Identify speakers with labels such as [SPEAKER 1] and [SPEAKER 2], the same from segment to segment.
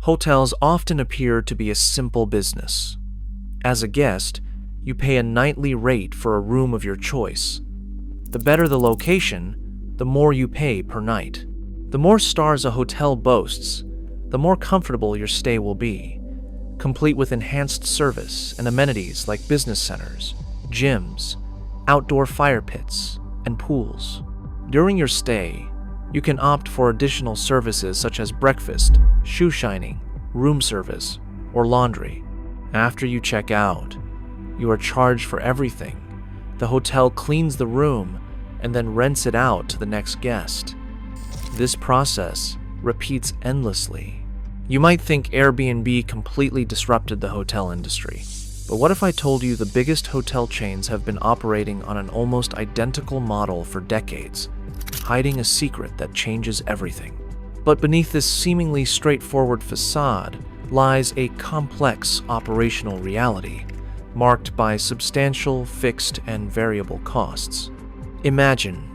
[SPEAKER 1] Hotels often appear to be a simple business. As a guest, you pay a nightly rate for a room of your choice. The better the location, the more you pay per night. The more stars a hotel boasts, the more comfortable your stay will be, complete with enhanced service and amenities like business centers, gyms, outdoor fire pits, and pools. During your stay, you can opt for additional services such as breakfast, shoe shining, room service, or laundry. After you check out, you are charged for everything. The hotel cleans the room and then rents it out to the next guest. This process repeats endlessly. You might think Airbnb completely disrupted the hotel industry, but what if I told you the biggest hotel chains have been operating on an almost identical model for decades, hiding a secret that changes everything? But beneath this seemingly straightforward facade lies a complex operational reality, marked by substantial fixed and variable costs. Imagine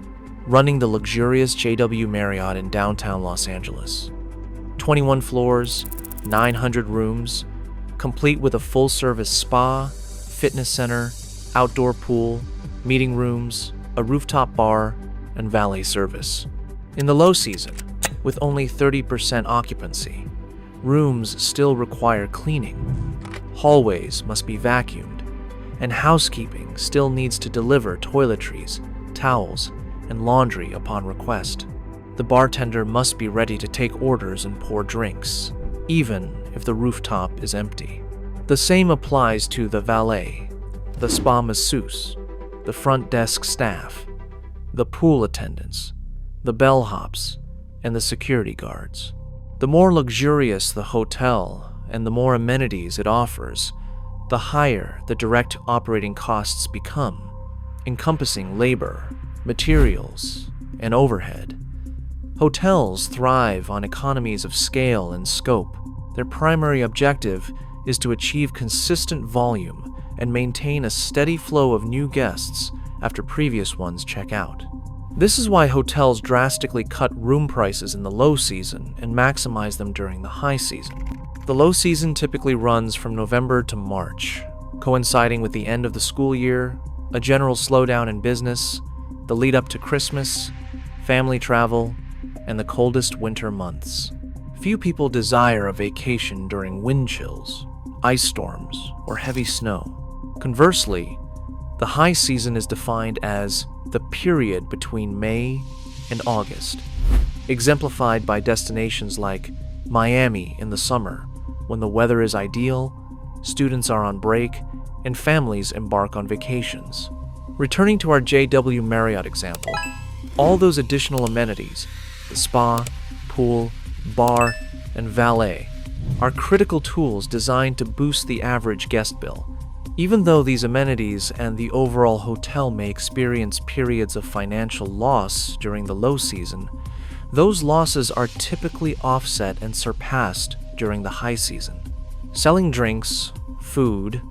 [SPEAKER 1] running the luxurious JW Marriott in downtown Los Angeles. 21 floors, 900 rooms, complete with a full-service spa, fitness center, outdoor pool, meeting rooms, a rooftop bar, and valet service. In the low season, with only 30% occupancy, rooms still require cleaning, hallways must be vacuumed, and housekeeping still needs to deliver toiletries, towels, and laundry upon request. The bartender must be ready to take orders and pour drinks, even if the rooftop is empty. The same applies to the valet, the spa masseuse, the front desk staff, the pool attendants, the bellhops, and the security guards. The more luxurious the hotel and the more amenities it offers, the higher the direct operating costs become, encompassing labor, materials, and overhead. Hotels thrive on economies of scale and scope. Their primary objective is to achieve consistent volume and maintain a steady flow of new guests after previous ones check out. This is why hotels drastically cut room prices in the low season and maximize them during the high season. The low season typically runs from November to March, coinciding with the end of the school year, a general slowdown in business, the lead up to Christmas, family travel, and the coldest winter months. Few people desire a vacation during wind chills, ice storms, or heavy snow. Conversely, the high season is defined as the period between May and August, exemplified by destinations like Miami in the summer, when the weather is ideal, students are on break, and families embark on vacations. Returning to our JW Marriott example, all those additional amenities, the spa, pool, bar, and valet, are critical tools designed to boost the average guest bill. Even though these amenities and the overall hotel may experience periods of financial loss during the low season, those losses are typically offset and surpassed during the high season. Selling drinks, food,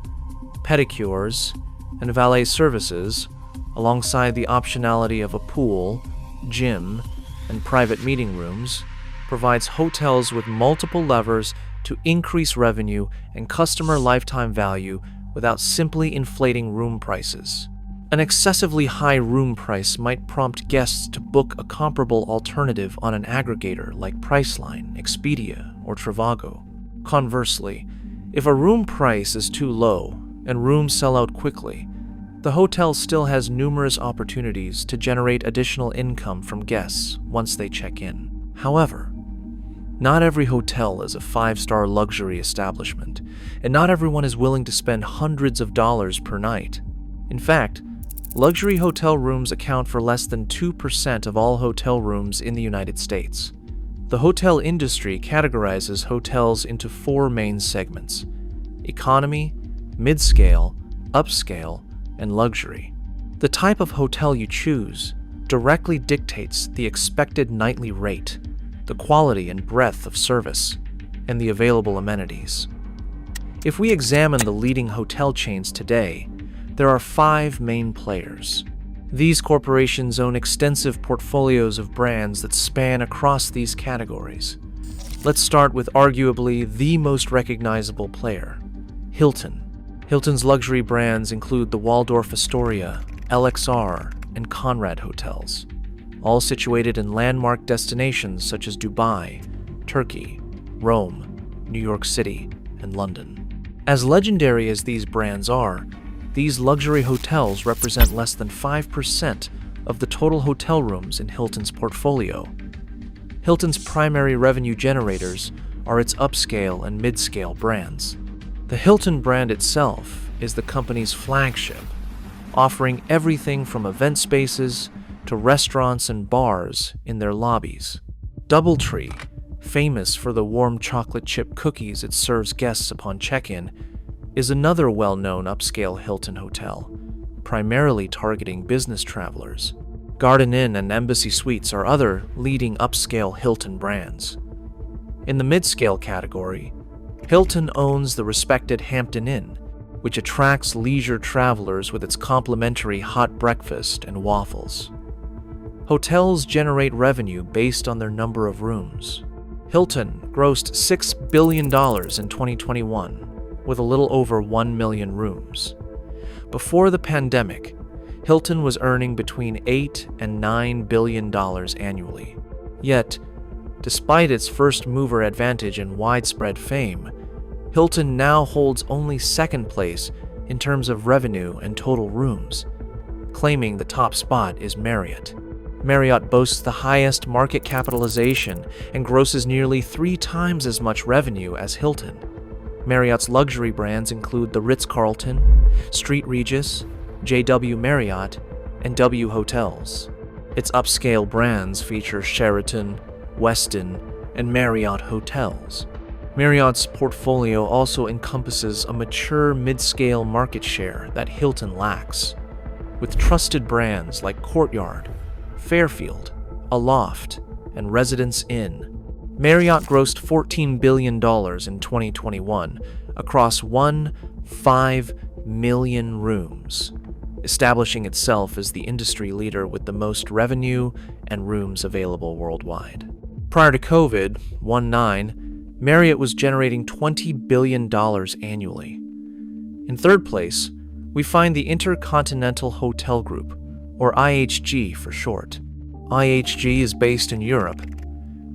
[SPEAKER 1] pedicures, and valet services, alongside the optionality of a pool, gym, and private meeting rooms, provides hotels with multiple levers to increase revenue and customer lifetime value without simply inflating room prices. An excessively high room price might prompt guests to book a comparable alternative on an aggregator like Priceline, Expedia, or Trivago. Conversely, if a room price is too low and rooms sell out quickly, the hotel still has numerous opportunities to generate additional income from guests once they check in. However, not every hotel is a 5-star luxury establishment, and not everyone is willing to spend hundreds of dollars per night. In fact, luxury hotel rooms account for less than 2% of all hotel rooms in the United States. The hotel industry categorizes hotels into 4 main segments: economy, mid-scale, upscale, and luxury. The type of hotel you choose directly dictates the expected nightly rate, the quality and breadth of service, and the available amenities. If we examine the leading hotel chains today, there are 5 main players. These corporations own extensive portfolios of brands that span across these categories. Let's start with arguably the most recognizable player, Hilton. Hilton's luxury brands include the Waldorf Astoria, LXR, and Conrad hotels, all situated in landmark destinations such as Dubai, Turkey, Rome, New York City, and London. As legendary as these brands are, these luxury hotels represent less than 5% of the total hotel rooms in Hilton's portfolio. Hilton's primary revenue generators are its upscale and mid-scale brands. The Hilton brand itself is the company's flagship, offering everything from event spaces to restaurants and bars in their lobbies. DoubleTree, famous for the warm chocolate chip cookies it serves guests upon check-in, is another well-known upscale Hilton hotel, primarily targeting business travelers. Garden Inn and Embassy Suites are other leading upscale Hilton brands. In the mid-scale category, Hilton owns the respected Hampton Inn, which attracts leisure travelers with its complimentary hot breakfast and waffles. Hotels generate revenue based on their number of rooms. Hilton grossed $6 billion in 2021, with a little over 1 million rooms. Before the pandemic, Hilton was earning between $8 and $9 billion annually. Yet, despite its first-mover advantage and widespread fame, Hilton now holds only second place in terms of revenue and total rooms, claiming the top spot is Marriott. Marriott boasts the highest market capitalization and grosses nearly 3 times as much revenue as Hilton. Marriott's luxury brands include the Ritz-Carlton, St. Regis, JW Marriott, and W Hotels. Its upscale brands feature Sheraton, Westin, and Marriott hotels. Marriott's portfolio also encompasses a mature mid-scale market share that Hilton lacks, with trusted brands like Courtyard, Fairfield, Aloft, and Residence Inn. Marriott grossed $14 billion in 2021 across 1.5 million rooms, establishing itself as the industry leader with the most revenue and rooms available worldwide. Prior to COVID-19, Marriott was generating $20 billion annually. In third place, we find the Intercontinental Hotel Group, or IHG for short. IHG is based in Europe,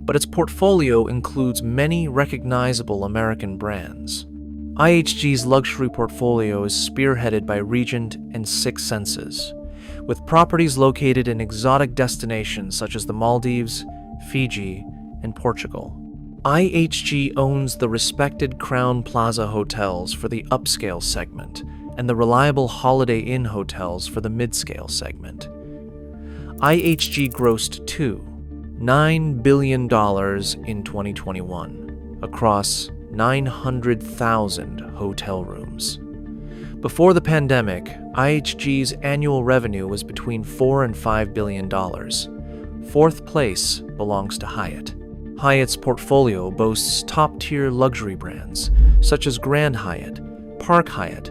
[SPEAKER 1] but its portfolio includes many recognizable American brands. IHG's luxury portfolio is spearheaded by Regent and Six Senses, with properties located in exotic destinations such as the Maldives, Fiji, and Portugal. IHG owns the respected Crowne Plaza hotels for the upscale segment and the reliable Holiday Inn hotels for the mid-scale segment. IHG grossed $9 billion in 2021 across 900,000 hotel rooms. Before the pandemic, IHG's annual revenue was between $4 and $5 billion. Fourth place belongs to Hyatt. Hyatt's portfolio boasts top-tier luxury brands such as Grand Hyatt, Park Hyatt,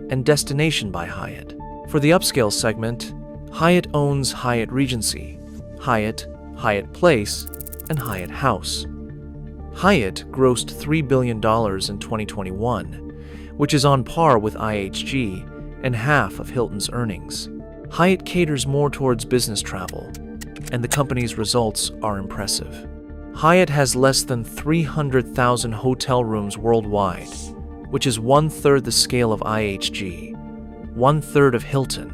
[SPEAKER 1] and Destination by Hyatt. For the upscale segment, Hyatt owns Hyatt Regency, Hyatt, Hyatt Place, and Hyatt House. Hyatt grossed $3 billion in 2021, which is on par with IHG and half of Hilton's earnings. Hyatt caters more towards business travel, and the company's results are impressive. Hyatt has less than 300,000 hotel rooms worldwide, which is 1/3 the scale of IHG, 1/3 of Hilton,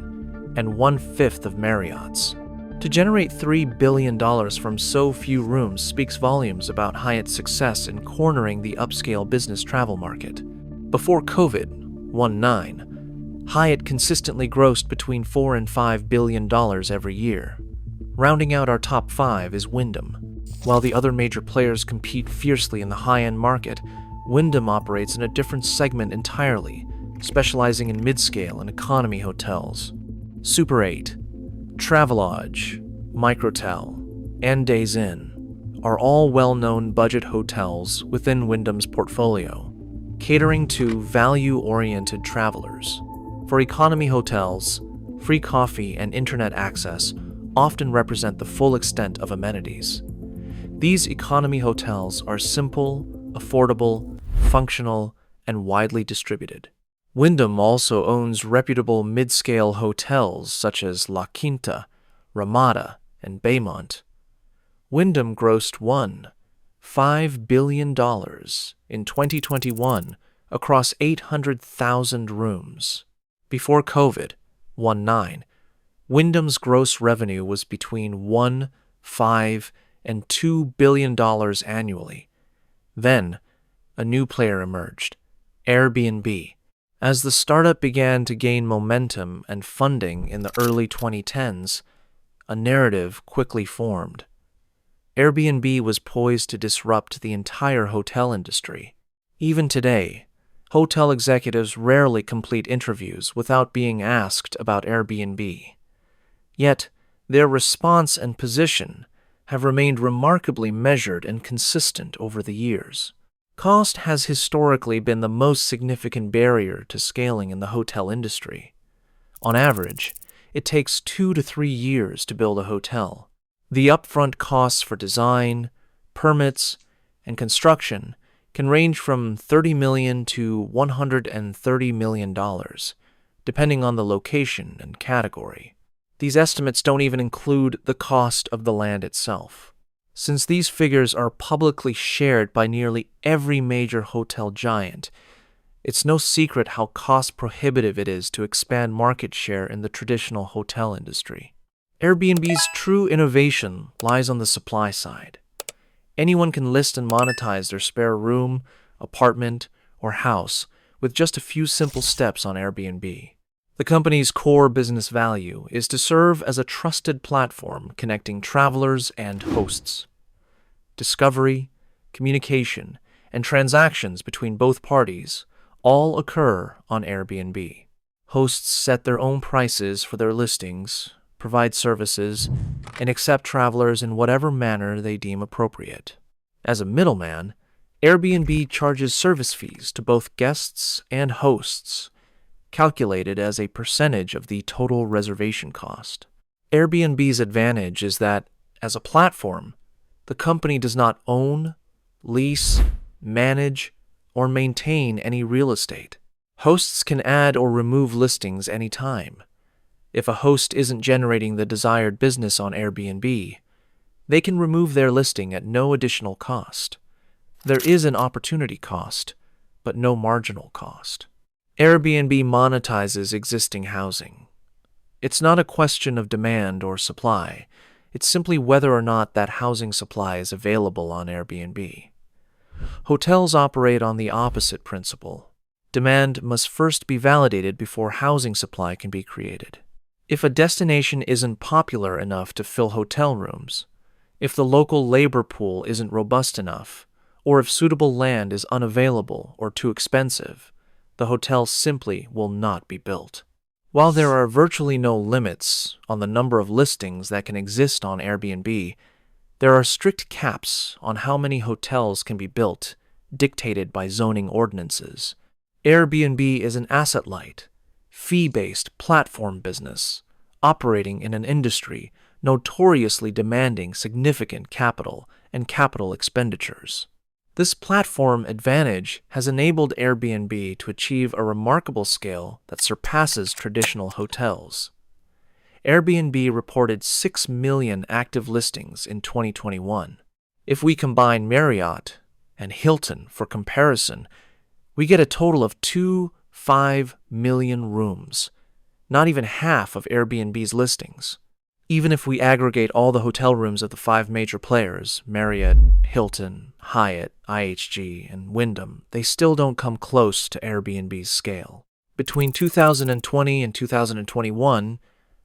[SPEAKER 1] and 1/5 of Marriott's. To generate $3 billion from so few rooms speaks volumes about Hyatt's success in cornering the upscale business travel market. Before COVID-19, Hyatt consistently grossed between $4 and $5 billion every year. Rounding out our top 5 is Wyndham. While the other major players compete fiercely in the high-end market, Wyndham operates in a different segment entirely, specializing in mid-scale and economy hotels. Super 8, Travelodge, Microtel, and Days Inn are all well-known budget hotels within Wyndham's portfolio, catering to value-oriented travelers. For economy hotels, free coffee and internet access often represent the full extent of amenities. These economy hotels are simple, affordable, functional, and widely distributed. Wyndham also owns reputable mid-scale hotels such as La Quinta, Ramada, and Baymont. Wyndham grossed $5 billion in 2021 across 800,000 rooms. Before COVID, Wyndham's gross revenue was between $5 and $2 billion annually. Then, a new player emerged, Airbnb. As the startup began to gain momentum and funding in the early 2010s, a narrative quickly formed. Airbnb was poised to disrupt the entire hotel industry. Even today, hotel executives rarely complete interviews without being asked about Airbnb. Yet, their response and position have remained remarkably measured and consistent over the years. Cost has historically been the most significant barrier to scaling in the hotel industry. On average, it takes 2 to 3 years to build a hotel. The upfront costs for design, permits, and construction can range from $30 million to $130 million, depending on the location and category. These estimates don't even include the cost of the land itself. Since these figures are publicly shared by nearly every major hotel giant, it's no secret how cost-prohibitive it is to expand market share in the traditional hotel industry. Airbnb's true innovation lies on the supply side. Anyone can list and monetize their spare room, apartment, or house with just a few simple steps on Airbnb. The company's core business value is to serve as a trusted platform connecting travelers and hosts. Discovery, communication, and transactions between both parties all occur on Airbnb. Hosts set their own prices for their listings, provide services, and accept travelers in whatever manner they deem appropriate. As a middleman, Airbnb charges service fees to both guests and hosts, calculated as a percentage of the total reservation cost. Airbnb's advantage is that, as a platform, the company does not own, lease, manage, or maintain any real estate. Hosts can add or remove listings anytime. If a host isn't generating the desired business on Airbnb, they can remove their listing at no additional cost. There is an opportunity cost, but no marginal cost. Airbnb monetizes existing housing. It's not a question of demand or supply. It's simply whether or not that housing supply is available on Airbnb. Hotels operate on the opposite principle. Demand must first be validated before housing supply can be created. If a destination isn't popular enough to fill hotel rooms, if the local labor pool isn't robust enough, or if suitable land is unavailable or too expensive, the hotel simply will not be built. While there are virtually no limits on the number of listings that can exist on Airbnb, there are strict caps on how many hotels can be built, dictated by zoning ordinances. Airbnb is an asset-light, fee-based platform business, operating in an industry notoriously demanding significant capital and capital expenditures. This platform advantage has enabled Airbnb to achieve a remarkable scale that surpasses traditional hotels. Airbnb reported 6 million active listings in 2021. If we combine Marriott and Hilton for comparison, we get a total of 5 million rooms, not even half of Airbnb's listings. Even if we aggregate all the hotel rooms of the 5 major players, Marriott, Hilton, Hyatt, IHG, and Wyndham, they still don't come close to Airbnb's scale. Between 2020 and 2021,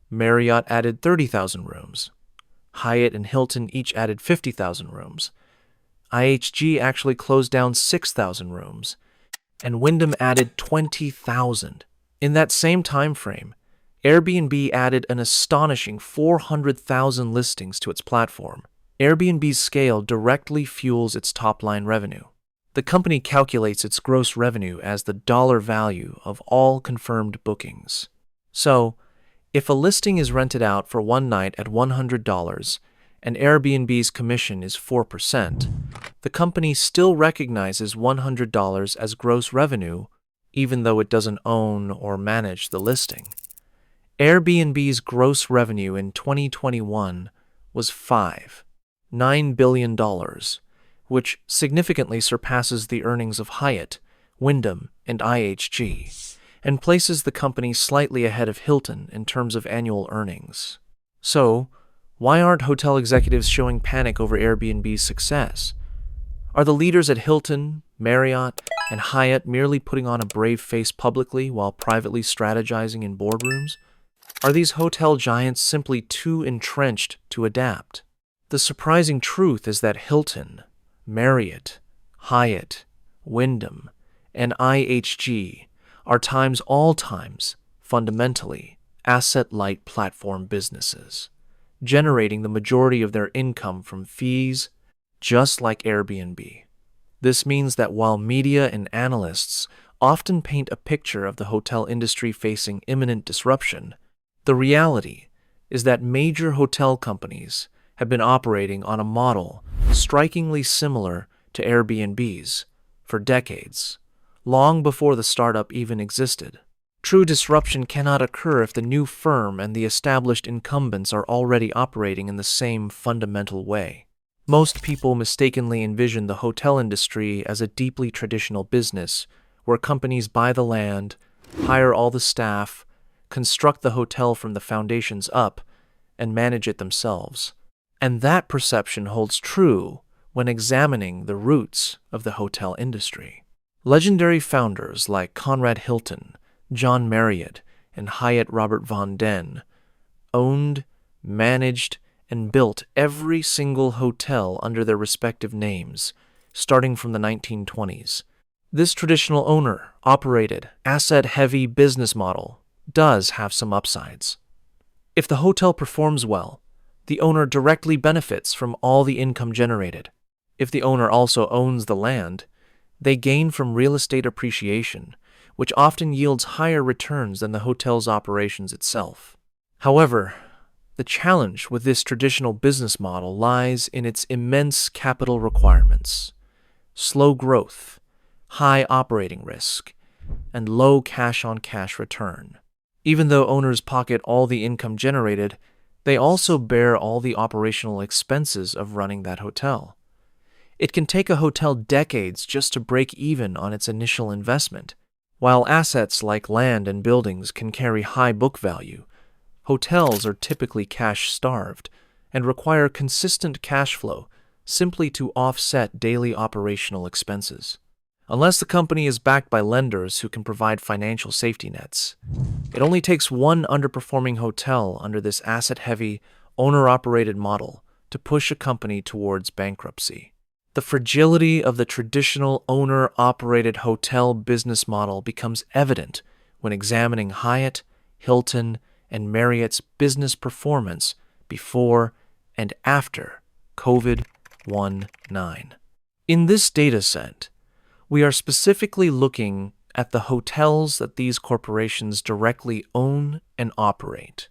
[SPEAKER 1] Marriott added 30,000 rooms. Hyatt and Hilton each added 50,000 rooms. IHG actually closed down 6,000 rooms, and Wyndham added 20,000. In that same time frame, Airbnb added an astonishing 400,000 listings to its platform. Airbnb's scale directly fuels its top-line revenue. The company calculates its gross revenue as the dollar value of all confirmed bookings. So, if a listing is rented out for one night at $100, and Airbnb's commission is 4%, the company still recognizes $100 as gross revenue, even though it doesn't own or manage the listing. Airbnb's gross revenue in 2021 was $5.9 billion, which significantly surpasses the earnings of Hyatt, Wyndham, and IHG, and places the company slightly ahead of Hilton in terms of annual earnings. So, why aren't hotel executives showing panic over Airbnb's success? Are the leaders at Hilton, Marriott, and Hyatt merely putting on a brave face publicly while privately strategizing in boardrooms? Are these hotel giants simply too entrenched to adapt? The surprising truth is that Hilton, Marriott, Hyatt, Wyndham, and IHG are all times, fundamentally, asset-light platform businesses, generating the majority of their income from fees, just like Airbnb. This means that while media and analysts often paint a picture of the hotel industry facing imminent disruption, the reality is that major hotel companies have been operating on a model strikingly similar to Airbnb's for decades, long before the startup even existed. True disruption cannot occur if the new firm and the established incumbents are already operating in the same fundamental way. Most people mistakenly envision the hotel industry as a deeply traditional business where companies buy the land, hire all the staff, construct the hotel from the foundations up, and manage it themselves. And that perception holds true when examining the roots of the hotel industry. Legendary founders like Conrad Hilton, John Marriott, and Hyatt Robert Von Den owned, managed, and built every single hotel under their respective names, starting from the 1920s. This traditional owner-operated, asset-heavy business model does have some upsides. If the hotel performs well, the owner directly benefits from all the income generated. If the owner also owns the land, they gain from real estate appreciation, which often yields higher returns than the hotel's operations itself. However, the challenge with this traditional business model lies in its immense capital requirements, slow growth, high operating risk, and low cash-on-cash return. Even though owners pocket all the income generated, they also bear all the operational expenses of running that hotel. It can take a hotel decades just to break even on its initial investment. While assets like land and buildings can carry high book value, hotels are typically cash-starved and require consistent cash flow simply to offset daily operational expenses. Unless the company is backed by lenders who can provide financial safety nets, it only takes one underperforming hotel under this asset-heavy, owner-operated model to push a company towards bankruptcy. The fragility of the traditional owner-operated hotel business model becomes evident when examining Hyatt, Hilton, and Marriott's business performance before and after COVID-19. In this dataset, we are specifically looking at the hotels that these corporations directly own and operate.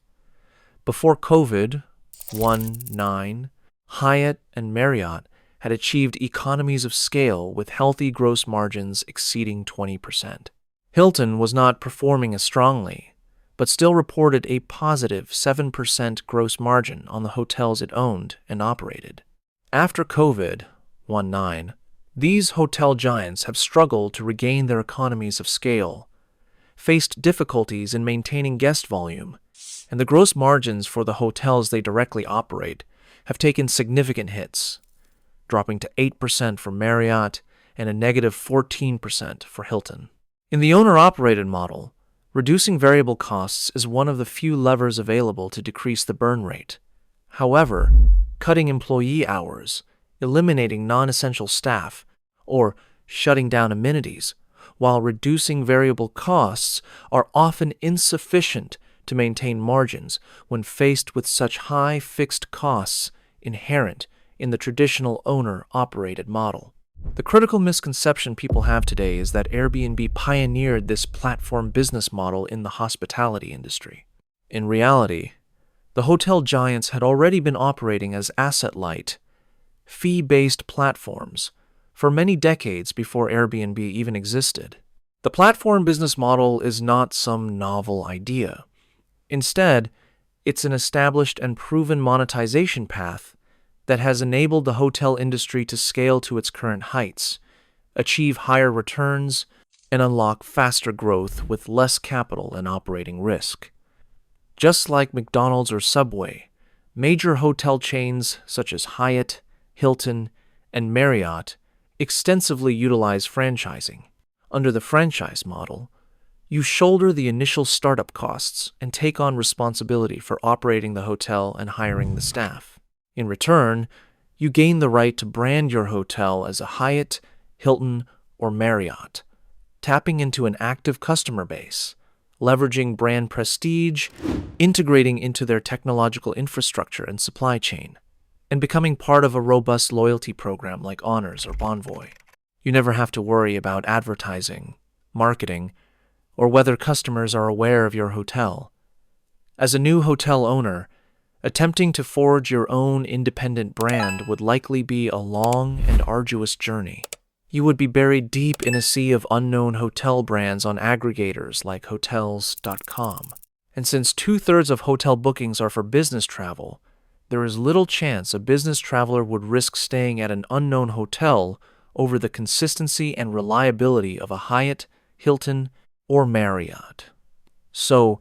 [SPEAKER 1] Before COVID-19, Hyatt and Marriott had achieved economies of scale with healthy gross margins exceeding 20%. Hilton was not performing as strongly, but still reported a positive 7% gross margin on the hotels it owned and operated. After COVID-19, these hotel giants have struggled to regain their economies of scale, faced difficulties in maintaining guest volume, and the gross margins for the hotels they directly operate have taken significant hits, dropping to 8% for Marriott and a negative 14% for Hilton. In the owner-operated model, reducing variable costs is one of the few levers available to decrease the burn rate. However, cutting employee hours, eliminating non-essential staff, or shutting down amenities, while reducing variable costs are often insufficient to maintain margins when faced with such high fixed costs inherent in the traditional owner-operated model. The critical misconception people have today is that Airbnb pioneered this platform business model in the hospitality industry. In reality, The hotel giants had already been operating as asset-light, fee-based platforms for many decades before Airbnb even existed. The platform business model is not some novel idea. Instead, it's an established and proven monetization path that has enabled the hotel industry to scale to its current heights, achieve higher returns, and unlock faster growth with less capital and operating risk. Just like McDonald's or Subway, major hotel chains such as Hyatt, Hilton, and Marriott extensively utilize franchising. Under the franchise model, you shoulder the initial startup costs and take on responsibility for operating the hotel and hiring the staff. In return, you gain the right to brand your hotel as a Hyatt, Hilton, or Marriott, tapping into an active customer base, leveraging brand prestige, integrating into their technological infrastructure and supply chain, and becoming part of a robust loyalty program like Honors or Bonvoy. You never have to worry about advertising, marketing, or whether customers are aware of your hotel. As a new hotel owner, attempting to forge your own independent brand would likely be a long and arduous journey. You would be buried deep in a sea of unknown hotel brands on aggregators like Hotels.com. And since 2/3 of hotel bookings are for business travel, there is little chance a business traveler would risk staying at an unknown hotel over the consistency and reliability of a Hyatt, Hilton, or Marriott. So,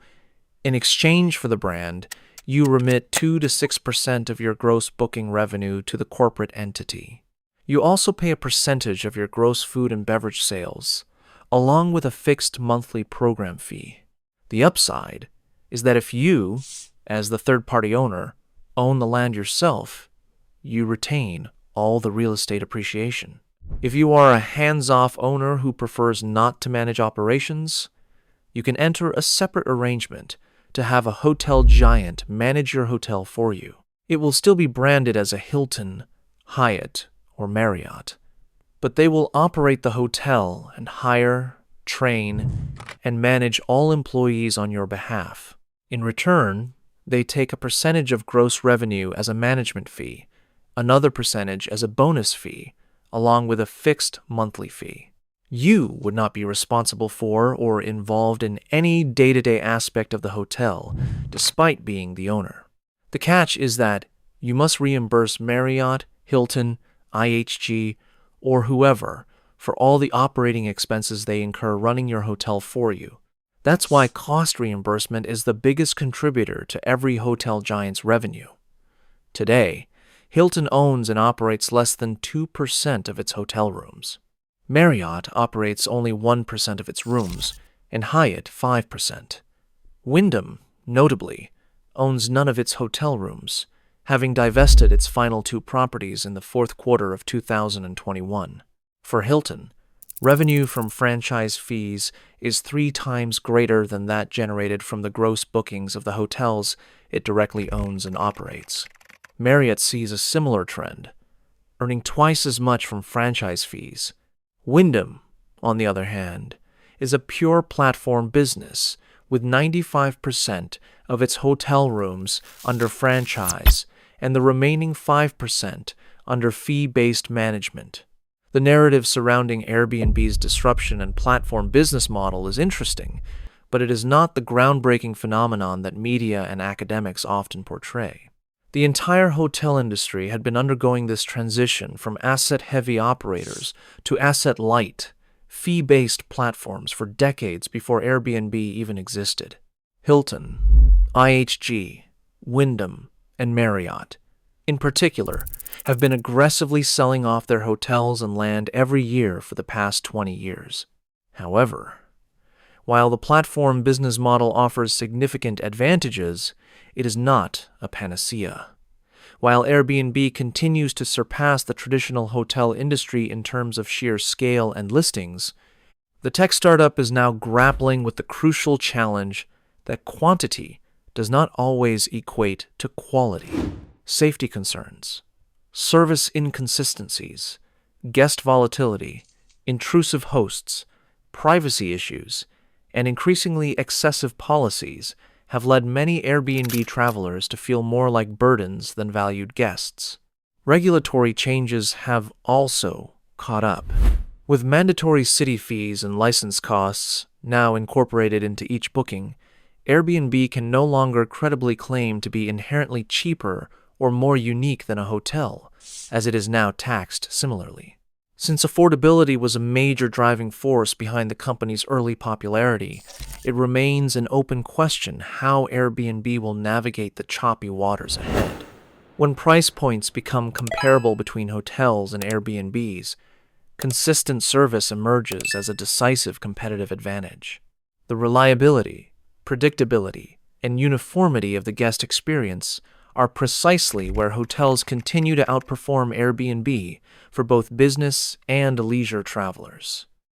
[SPEAKER 1] in exchange for the brand, you remit 2 to 6% of your gross booking revenue to the corporate entity. You also pay a percentage of your gross food and beverage sales, along with a fixed monthly program fee. The upside is that if you, as the third-party owner, own the land yourself, you retain all the real estate appreciation. If you are a hands-off owner who prefers not to manage operations, you can enter a separate arrangement to have a hotel giant manage your hotel for you. It will still be branded as a Hilton, Hyatt, or Marriott, but they will operate the hotel and hire, train, and manage all employees on your behalf. In return, they take a percentage of gross revenue as a management fee, another percentage as a bonus fee, along with a fixed monthly fee. You would not be responsible for or involved in any day-to-day aspect of the hotel, despite being the owner. The catch is that you must reimburse Marriott, Hilton, IHG, or whoever for all the operating expenses they incur running your hotel for you. That's why cost reimbursement is the biggest contributor to every hotel giant's revenue. Today, Hilton owns and operates less than 2% of its hotel rooms. Marriott operates only 1% of its rooms, and Hyatt 5%. Wyndham, notably, owns none of its hotel rooms, having divested its final 2 properties in the fourth quarter of 2021. For Hilton, revenue from franchise fees is 3 times greater than that generated from the gross bookings of the hotels it directly owns and operates. Marriott sees a similar trend, earning twice as much from franchise fees. Wyndham, on the other hand, is a pure platform business with 95% of its hotel rooms under franchise and the remaining 5% under fee-based management. The narrative surrounding Airbnb's disruption and platform business model is interesting, but it is not the groundbreaking phenomenon that media and academics often portray. The entire hotel industry had been undergoing this transition from asset-heavy operators to asset-light, fee-based platforms for decades before Airbnb even existed. Hilton, IHG, Wyndham, and Marriott, in particular, have been aggressively selling off their hotels and land every year for the past 20 years. However, while the platform business model offers significant advantages, it is not a panacea. While Airbnb continues to surpass the traditional hotel industry in terms of sheer scale and listings, the tech startup is now grappling with the crucial challenge that quantity does not always equate to quality. Safety concerns, service inconsistencies, guest volatility, intrusive hosts, privacy issues, and increasingly excessive policies have led many Airbnb travelers to feel more like burdens than valued guests. Regulatory changes have also caught up. With mandatory city fees and license costs now incorporated into each booking, Airbnb can no longer credibly claim to be inherently cheaper or more unique than a hotel, as it is now taxed similarly. Since affordability was a major driving force behind the company's early popularity, it remains an open question how Airbnb will navigate the choppy waters ahead. When price points become comparable between hotels and Airbnbs, consistent service emerges as a decisive competitive advantage. The reliability, predictability, and uniformity of the guest experience are precisely where hotels continue to outperform Airbnb for both business and leisure travelers.